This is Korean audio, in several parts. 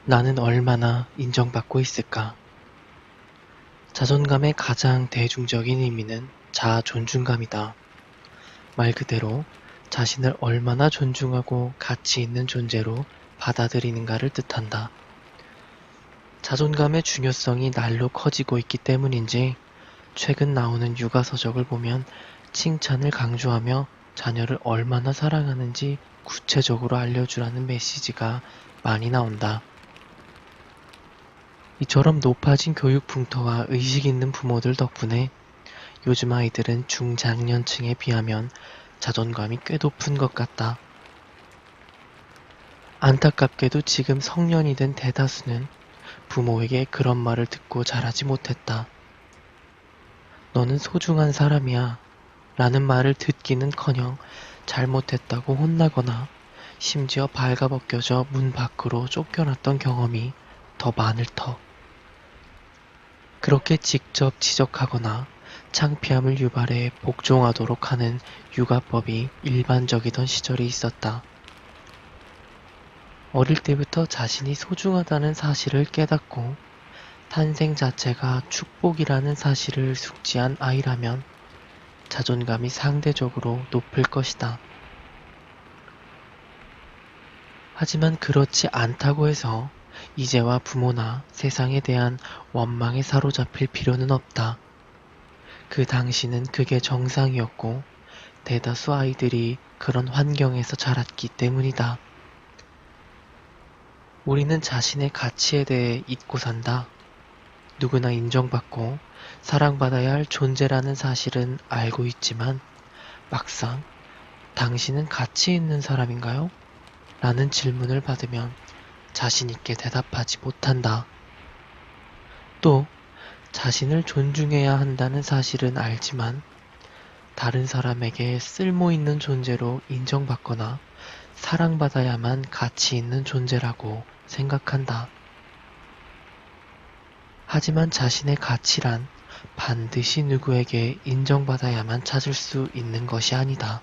나는 얼마나 인정받고 있을까? 자존감의 가장 대중적인 의미는 자아 존중감이다. 말 그대로 자신을 얼마나 존중하고 가치 있는 존재로 받아들이는가를 뜻한다. 자존감의 중요성이 날로 커지고 있기 때문인지 최근 나오는 육아서적을 보면 칭찬을 강조하며 자녀를 얼마나 사랑하는지 구체적으로 알려주라는 메시지가 많이 나온다. 이처럼 높아진 교육 풍토와 의식 있는 부모들 덕분에 요즘 아이들은 중장년층에 비하면 자존감이 꽤 높은 것 같다. 안타깝게도 지금 성년이 된 대다수는 부모에게 그런 말을 듣고 자라지 못했다. 너는 소중한 사람이야 라는 말을 듣기는커녕 잘못했다고 혼나거나 심지어 발가벗겨져 문 밖으로 쫓겨났던 경험이 더 많을 터. 그렇게 직접 지적하거나 창피함을 유발해 복종하도록 하는 육아법이 일반적이던 시절이 있었다. 어릴 때부터 자신이 소중하다는 사실을 깨닫고 탄생 자체가 축복이라는 사실을 숙지한 아이라면 자존감이 상대적으로 높을 것이다. 하지만 그렇지 않다고 해서 이제와 부모나 세상에 대한 원망에 사로잡힐 필요는 없다. 그 당시는 그게 정상이었고 대다수 아이들이 그런 환경에서 자랐기 때문이다. 우리는 자신의 가치에 대해 잊고 산다. 누구나 인정받고 사랑받아야 할 존재라는 사실은 알고 있지만 막상 당신은 가치 있는 사람인가요? 라는 질문을 받으면 자신있게 대답하지 못한다. 또 자신을 존중해야 한다는 사실은 알지만 다른 사람에게 쓸모있는 존재로 인정받거나 사랑받아야만 가치 있는 존재라고 생각한다. 하지만 자신의 가치란 반드시 누구에게 인정받아야만 찾을 수 있는 것이 아니다.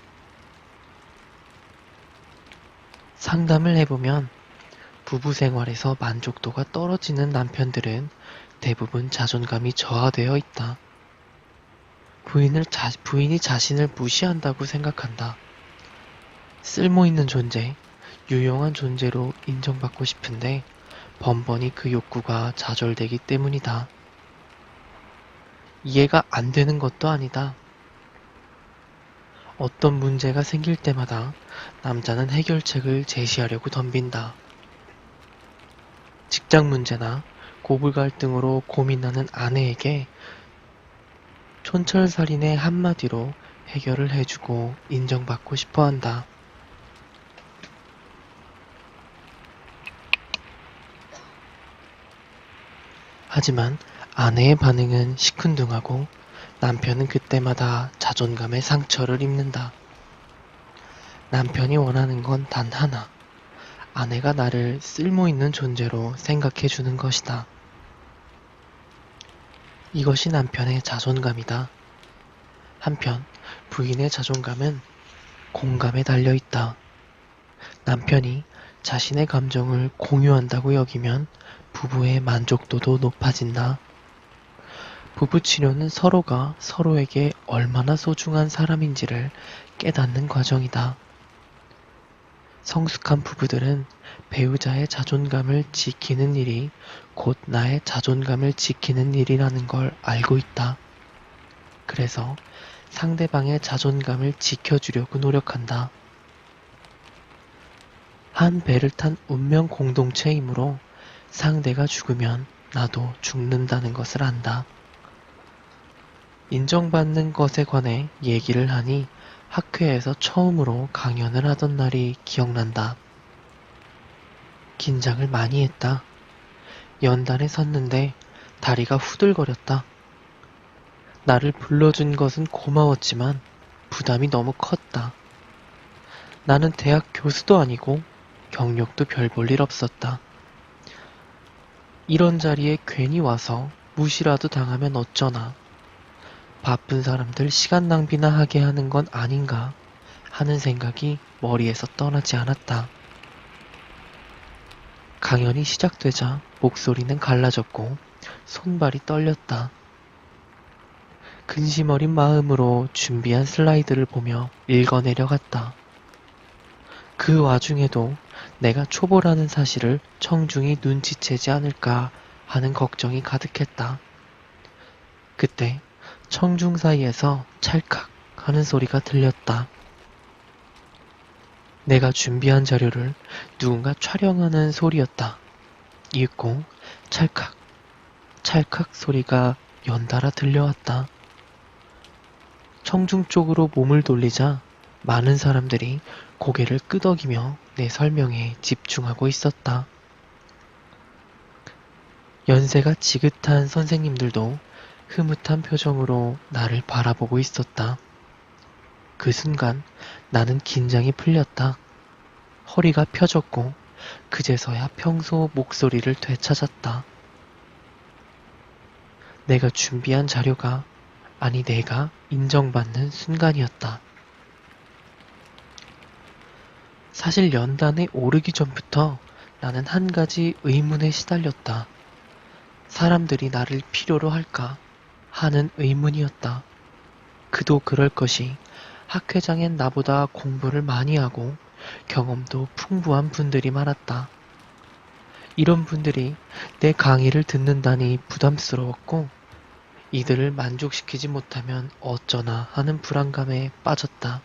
상담을 해보면 부부 생활에서 만족도가 떨어지는 남편들은 대부분 자존감이 저하되어 있다. 부인이 자신을 무시한다고 생각한다. 쓸모있는 존재, 유용한 존재로 인정받고 싶은데 번번이 그 욕구가 좌절되기 때문이다. 이해가 안 되는 것도 아니다. 어떤 문제가 생길 때마다 남자는 해결책을 제시하려고 덤빈다. 직장 문제나 고부 갈등으로 고민하는 아내에게 촌철살인의 한마디로 해결을 해주고 인정받고 싶어 한다. 하지만 아내의 반응은 시큰둥하고 남편은 그때마다 자존감의 상처를 입는다. 남편이 원하는 건 단 하나. 아내가 나를 쓸모있는 존재로 생각해주는 것이다. 이것이 남편의 자존감이다. 한편 부인의 자존감은 공감에 달려있다. 남편이 자신의 감정을 공유한다고 여기면 부부의 만족도도 높아진다. 부부 치료는 서로가 서로에게 얼마나 소중한 사람인지를 깨닫는 과정이다. 성숙한 부부들은 배우자의 자존감을 지키는 일이 곧 나의 자존감을 지키는 일이라는 걸 알고 있다. 그래서 상대방의 자존감을 지켜주려고 노력한다. 한 배를 탄 운명 공동체이므로 상대가 죽으면 나도 죽는다는 것을 안다. 인정받는 것에 관해 얘기를 하니 학회에서 처음으로 강연을 하던 날이 기억난다. 긴장을 많이 했다. 연단에 섰는데 다리가 후들거렸다. 나를 불러준 것은 고마웠지만 부담이 너무 컸다. 나는 대학 교수도 아니고 경력도 별 볼 일 없었다. 이런 자리에 괜히 와서 무시라도 당하면 어쩌나. 바쁜 사람들 시간 낭비나 하게 하는 건 아닌가 하는 생각이 머리에서 떠나지 않았다. 강연이 시작되자 목소리는 갈라졌고 손발이 떨렸다. 근심 어린 마음으로 준비한 슬라이드를 보며 읽어내려갔다. 그 와중에도 내가 초보라는 사실을 청중이 눈치채지 않을까 하는 걱정이 가득했다. 그때 청중 사이에서 찰칵 하는 소리가 들렸다. 내가 준비한 자료를 누군가 촬영하는 소리였다. 이윽고 찰칵, 찰칵 소리가 연달아 들려왔다. 청중 쪽으로 몸을 돌리자 많은 사람들이 고개를 끄덕이며 내 설명에 집중하고 있었다. 연세가 지긋한 선생님들도 흐뭇한 표정으로 나를 바라보고 있었다. 그 순간 나는 긴장이 풀렸다. 허리가 펴졌고 그제서야 평소 목소리를 되찾았다. 내가 준비한 자료가, 아니 내가 인정받는 순간이었다. 사실 연단에 오르기 전부터 나는 한 가지 의문에 시달렸다. 사람들이 나를 필요로 할까 하는 의문이었다. 그도 그럴 것이 학회장엔 나보다 공부를 많이 하고 경험도 풍부한 분들이 많았다. 이런 분들이 내 강의를 듣는다니 부담스러웠고 이들을 만족시키지 못하면 어쩌나 하는 불안감에 빠졌다.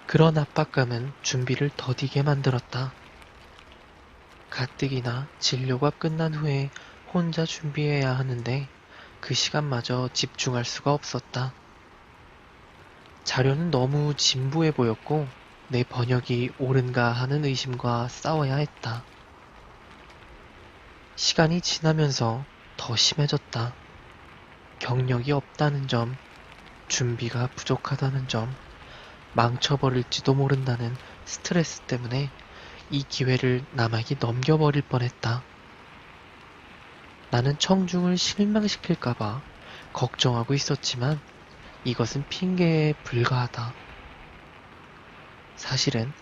그런 압박감은 준비를 더디게 만들었다. 가뜩이나 진료가 끝난 후에 혼자 준비해야 하는데 그 시간마저 집중할 수가 없었다. 자료는 너무 진부해 보였고 내 번역이 옳은가 하는 의심과 싸워야 했다. 시간이 지나면서 더 심해졌다. 경력이 없다는 점, 준비가 부족하다는 점, 망쳐버릴지도 모른다는 스트레스 때문에 이 기회를 남에게 넘겨버릴 뻔했다. 나는 청중을 실망시킬까봐 걱정하고 있었지만 이것은 핑계에 불과하다. 사실은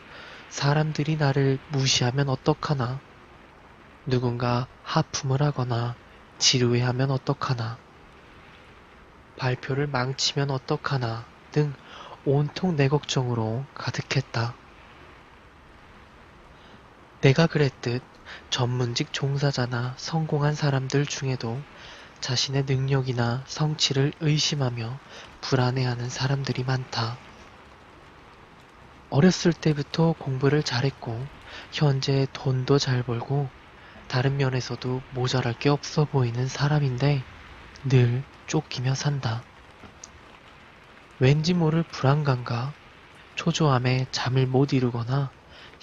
사람들이 나를 무시하면 어떡하나, 누군가 하품을 하거나 지루해하면 어떡하나, 발표를 망치면 어떡하나 등 온통 내 걱정으로 가득했다. 내가 그랬듯 전문직 종사자나 성공한 사람들 중에도 자신의 능력이나 성취를 의심하며 불안해하는 사람들이 많다. 어렸을 때부터 공부를 잘했고 현재 돈도 잘 벌고 다른 면에서도 모자랄 게 없어 보이는 사람인데 늘 쫓기며 산다. 왠지 모를 불안감과 초조함에 잠을 못 이루거나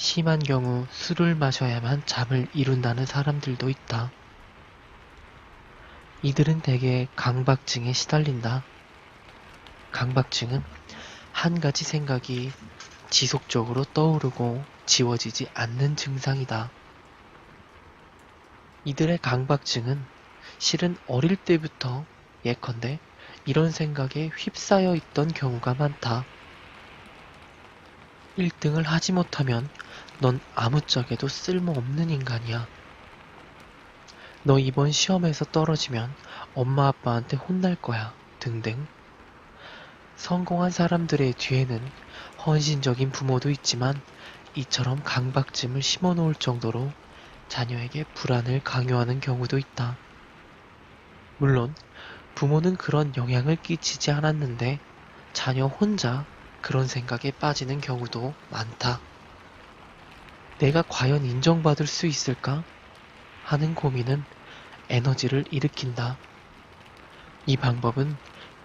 심한 경우 술을 마셔야만 잠을 이룬다는 사람들도 있다. 이들은 대개 강박증에 시달린다. 강박증은 한 가지 생각이 지속적으로 떠오르고 지워지지 않는 증상이다. 이들의 강박증은 실은 어릴 때부터 예컨대 이런 생각에 휩싸여 있던 경우가 많다. 1등을 하지 못하면 넌 아무짝에도 쓸모없는 인간이야. 너 이번 시험에서 떨어지면 엄마 아빠한테 혼날 거야. 등등. 성공한 사람들의 뒤에는 헌신적인 부모도 있지만 이처럼 강박증을 심어놓을 정도로 자녀에게 불안을 강요하는 경우도 있다. 물론 부모는 그런 영향을 끼치지 않았는데 자녀 혼자 그런 생각에 빠지는 경우도 많다. 내가 과연 인정받을 수 있을까? 하는 고민은 에너지를 일으킨다. 이 방법은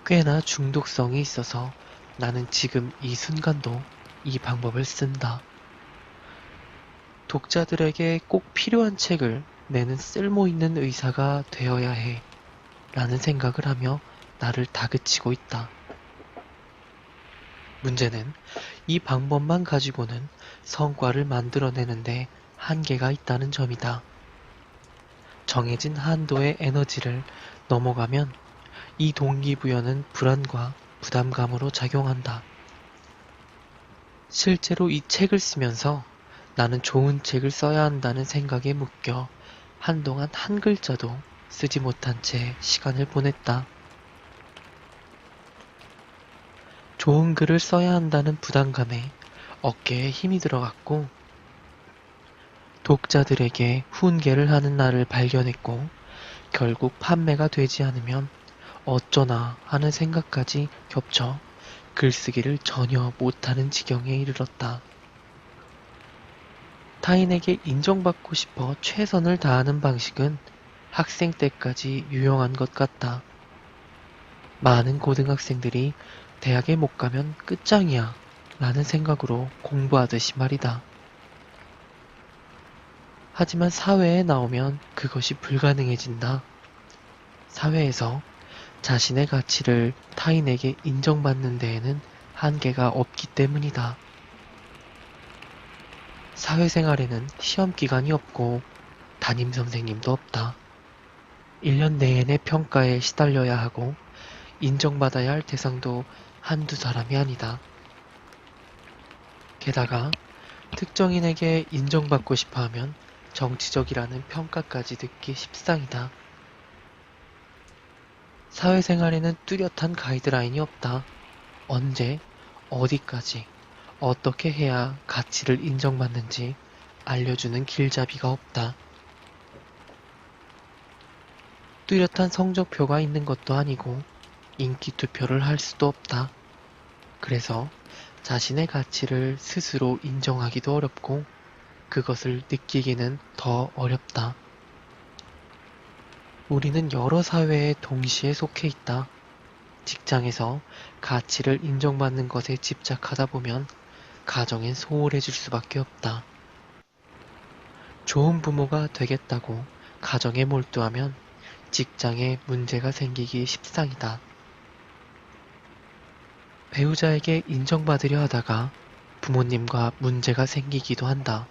꽤나 중독성이 있어서 나는 지금 이 순간도 이 방법을 쓴다. 독자들에게 꼭 필요한 책을 내는 쓸모있는 의사가 되어야 해 라는 생각을 하며 나를 다그치고 있다. 문제는 이 방법만 가지고는 성과를 만들어내는데 한계가 있다는 점이다. 정해진 한도의 에너지를 넘어가면 이 동기부여는 불안과 부담감으로 작용한다. 실제로 이 책을 쓰면서 나는 좋은 책을 써야 한다는 생각에 묶여 한동안 한 글자도 쓰지 못한 채 시간을 보냈다. 좋은 글을 써야 한다는 부담감에 어깨에 힘이 들어갔고 독자들에게 훈계를 하는 나를 발견했고 결국 판매가 되지 않으면 어쩌나 하는 생각까지 겹쳐 글쓰기를 전혀 못하는 지경에 이르렀다. 타인에게 인정받고 싶어 최선을 다하는 방식은 학생 때까지 유용한 것 같다. 많은 고등학생들이 대학에 못 가면 끝장이야 라는 생각으로 공부하듯이 말이다. 하지만 사회에 나오면 그것이 불가능해진다. 사회에서 자신의 가치를 타인에게 인정받는 데에는 한계가 없기 때문이다. 사회생활에는 시험 기간이 없고 담임 선생님도 없다. 1년 내내 평가에 시달려야 하고 인정받아야 할 대상도 한두 사람이 아니다. 게다가 특정인에게 인정받고 싶어 하면 정치적이라는 평가까지 듣기 십상이다. 사회생활에는 뚜렷한 가이드라인이 없다. 언제, 어디까지, 어떻게 해야 가치를 인정받는지 알려주는 길잡이가 없다. 뚜렷한 성적표가 있는 것도 아니고 인기 투표를 할 수도 없다. 그래서 자신의 가치를 스스로 인정하기도 어렵고 그것을 느끼기는 더 어렵다. 우리는 여러 사회에 동시에 속해 있다. 직장에서 가치를 인정받는 것에 집착하다 보면 가정엔 소홀해질 수밖에 없다. 좋은 부모가 되겠다고 가정에 몰두하면 직장에 문제가 생기기 십상이다. 배우자에게 인정받으려 하다가 부모님과 문제가 생기기도 한다.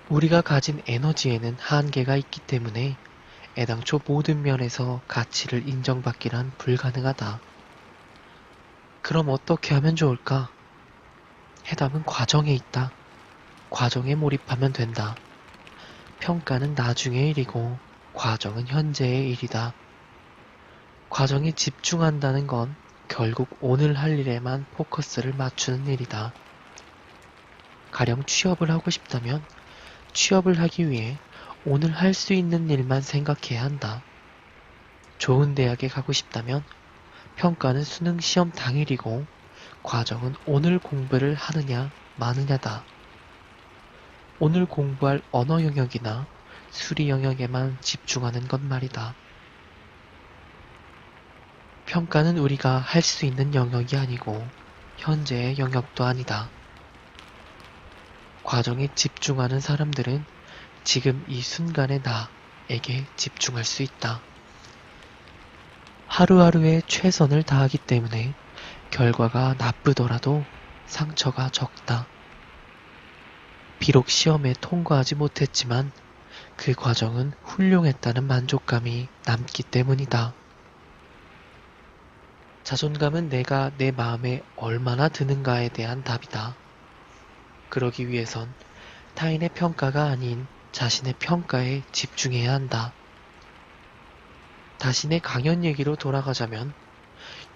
우리가 가진 에너지에는 한계가 있기 때문에 애당초 모든 면에서 가치를 인정받기란 불가능하다. 그럼 어떻게 하면 좋을까? 해답은 과정에 있다. 과정에 몰입하면 된다. 평가는 나중의 일이고 과정은 현재의 일이다. 과정에 집중한다는 건 결국 오늘 할 일에만 포커스를 맞추는 일이다. 가령 취업을 하고 싶다면 취업을 하기 위해 오늘 할 수 있는 일만 생각해야 한다. 좋은 대학에 가고 싶다면 평가는 수능 시험 당일이고 과정은 오늘 공부를 하느냐 마느냐다. 오늘 공부할 언어 영역이나 수리 영역에만 집중하는 것 말이다. 평가는 우리가 할 수 있는 영역이 아니고 현재의 영역도 아니다. 과정에 집중하는 사람들은 지금 이 순간의 나에게 집중할 수 있다. 하루하루에 최선을 다하기 때문에 결과가 나쁘더라도 상처가 적다. 비록 시험에 통과하지 못했지만 그 과정은 훌륭했다는 만족감이 남기 때문이다. 자존감은 내가 내 마음에 얼마나 드는가에 대한 답이다. 그러기 위해선 타인의 평가가 아닌 자신의 평가에 집중해야 한다. 다시 내 강연 얘기로 돌아가자면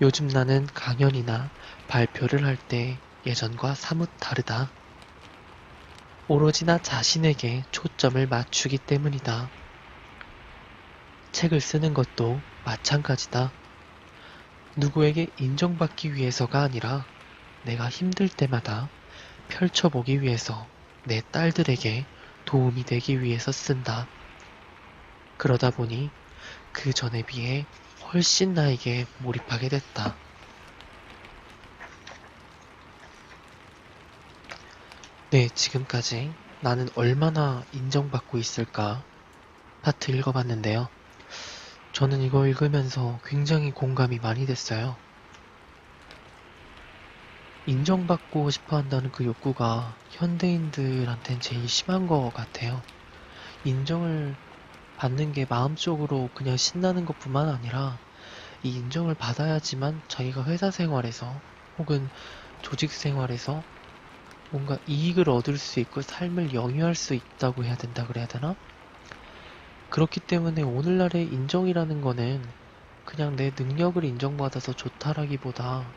요즘 나는 강연이나 발표를 할 때 예전과 사뭇 다르다. 오로지 나 자신에게 초점을 맞추기 때문이다. 책을 쓰는 것도 마찬가지다. 누구에게 인정받기 위해서가 아니라 내가 힘들 때마다 펼쳐보기 위해서 내 딸들에게 도움이 되기 위해서 쓴다. 그러다 보니 그 전에 비해 훨씬 나에게 몰입하게 됐다. 네, 지금까지 나는 얼마나 인정받고 있을까 파트 읽어봤는데요. 저는 이거 읽으면서 굉장히 공감이 많이 됐어요. 인정받고 싶어 한다는 그 욕구가 현대인들한텐 제일 심한 것 같아요. 인정을 받는 게 마음속으로 그냥 신나는 것뿐만 아니라 이 인정을 받아야지만 자기가 회사 생활에서 혹은 조직 생활에서 뭔가 이익을 얻을 수 있고 삶을 영위할 수 있다고 해야 된다 그래야 되나? 그렇기 때문에 오늘날의 인정이라는 거는 그냥 내 능력을 인정받아서 좋다라기보다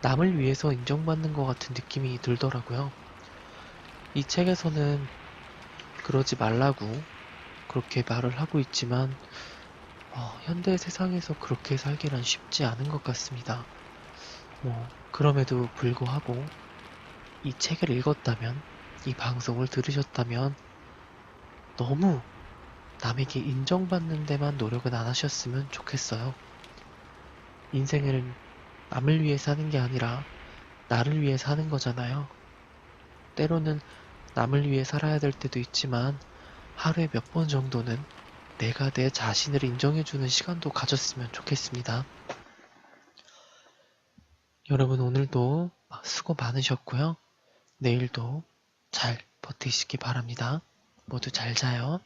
남을 위해서 인정받는 것 같은 느낌이 들더라고요. 이 책에서는 그러지 말라고 그렇게 말을 하고 있지만 현대 세상에서 그렇게 살기란 쉽지 않은 것 같습니다. 그럼에도 불구하고 이 책을 읽었다면, 이 방송을 들으셨다면 너무 남에게 인정받는 데만 노력은 안 하셨으면 좋겠어요. 인생을 남을 위해 사는 게 아니라 나를 위해 사는 거잖아요. 때로는 남을 위해 살아야 될 때도 있지만 하루에 몇 번 정도는 내가 내 자신을 인정해주는 시간도 가졌으면 좋겠습니다. 여러분 오늘도 수고 많으셨고요. 내일도 잘 버티시기 바랍니다. 모두 잘 자요.